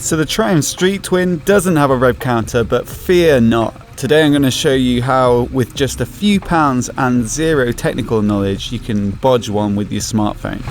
So the Triumph Street Twin doesn't have a Rev-Counter, but fear not. Today I'm going to show you how, with just a few pounds and zero technical knowledge, you can bodge one with your smartphone.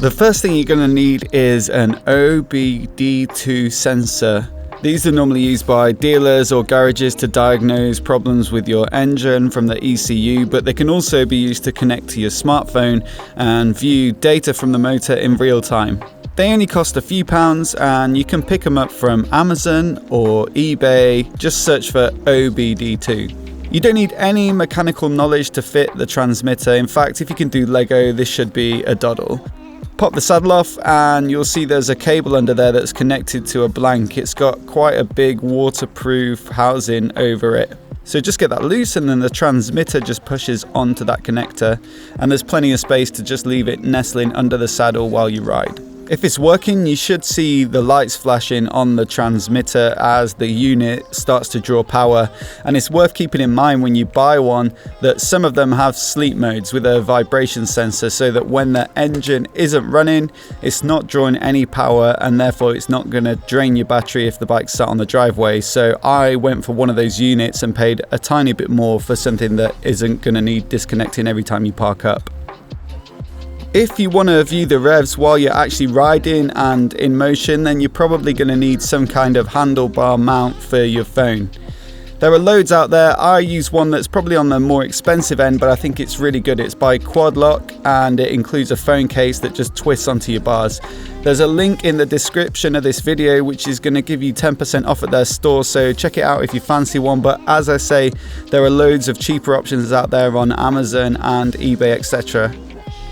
The first thing you're going to need is an OBD2 sensor. These are normally used by dealers or garages to diagnose problems with your engine from the ECU, but they can also be used to connect to your smartphone and view data from the motor in real time. They only cost a few pounds and you can pick them up from Amazon or eBay. Just search for OBD2. You don't need any mechanical knowledge to fit the transmitter. In fact, if you can do Lego, this should be a doddle. Pop the saddle off and you'll see there's a cable under there that's connected to a blank. It's got quite a big waterproof housing over it. So just get that loose and then the transmitter just pushes onto that connector, and there's plenty of space to just leave it nestling under the saddle while you ride. If it's working, you should see the lights flashing on the transmitter as the unit starts to draw power, and it's worth keeping in mind when you buy one that some of them have sleep modes with a vibration sensor, so that when the engine isn't running, it's not drawing any power and therefore it's not going to drain your battery if the bike's sat on the driveway. So I went for one of those units and paid a tiny bit more for something that isn't going to need disconnecting every time you park up. If you want to view the revs while you're actually riding and in motion, then you're probably going to need some kind of handlebar mount for your phone. There are loads out there. I use one that's probably on the more expensive end, but I think it's really good. It's by Quad Lock and it includes a phone case that just twists onto your bars. There's a link in the description of this video which is going to give you 10% off at their store, so check it out if you fancy one. But as I say, there are loads of cheaper options out there on Amazon and eBay, etc.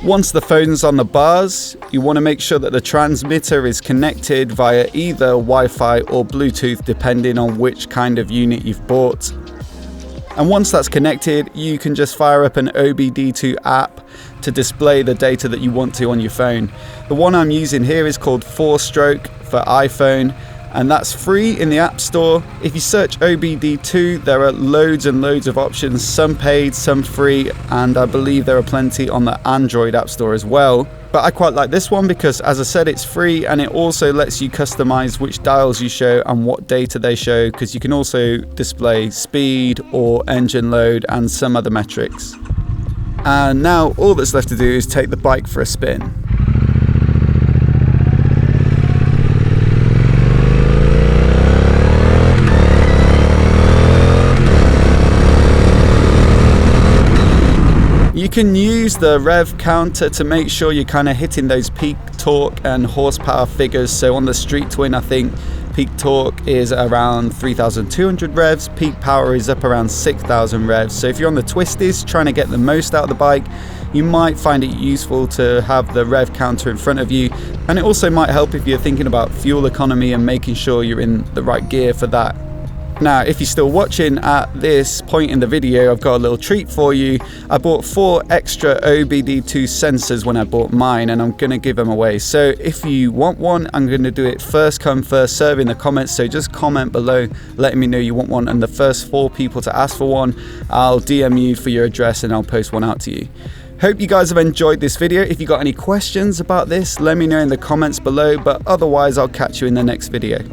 Once the phone's on the bars, you want to make sure that the transmitter is connected via either Wi-Fi or Bluetooth, depending on which kind of unit you've bought. And once that's connected, you can just fire up an OBD2 app to display the data that you want to on your phone. The one I'm using here is called 4Stroke for iPhone, and that's free in the App Store. If you search OBD2, there are loads and loads of options, some paid, some free, and I believe there are plenty on the Android App Store as well. But I quite like this one because, as I said, it's free and it also lets you customize which dials you show and what data they show, because you can also display speed or engine load and some other metrics. And now all that's left to do is take the bike for a spin. You can use the Rev-Counter to make sure you're kind of hitting those peak torque and horsepower figures. So on the Street Twin, I think peak torque is around 3,200 revs, peak power is up around 6,000 revs. So if you're on the twisties trying to get the most out of the bike, you might find it useful to have the Rev-Counter in front of you. And it also might help if you're thinking about fuel economy and making sure you're in the right gear for that. Now, if you're still watching at this point in the video, I've got a little treat for you. I bought 4 extra OBD2 sensors when I bought mine, and I'm going to give them away. So if you want one, I'm going to do it first come, first serve in the comments. So just comment below letting me know you want one, and the first 4 people to ask for one, I'll DM you for your address and I'll post one out to you. Hope you guys have enjoyed this video. If you got any questions about this, let me know in the comments below, but otherwise I'll catch you in the next video.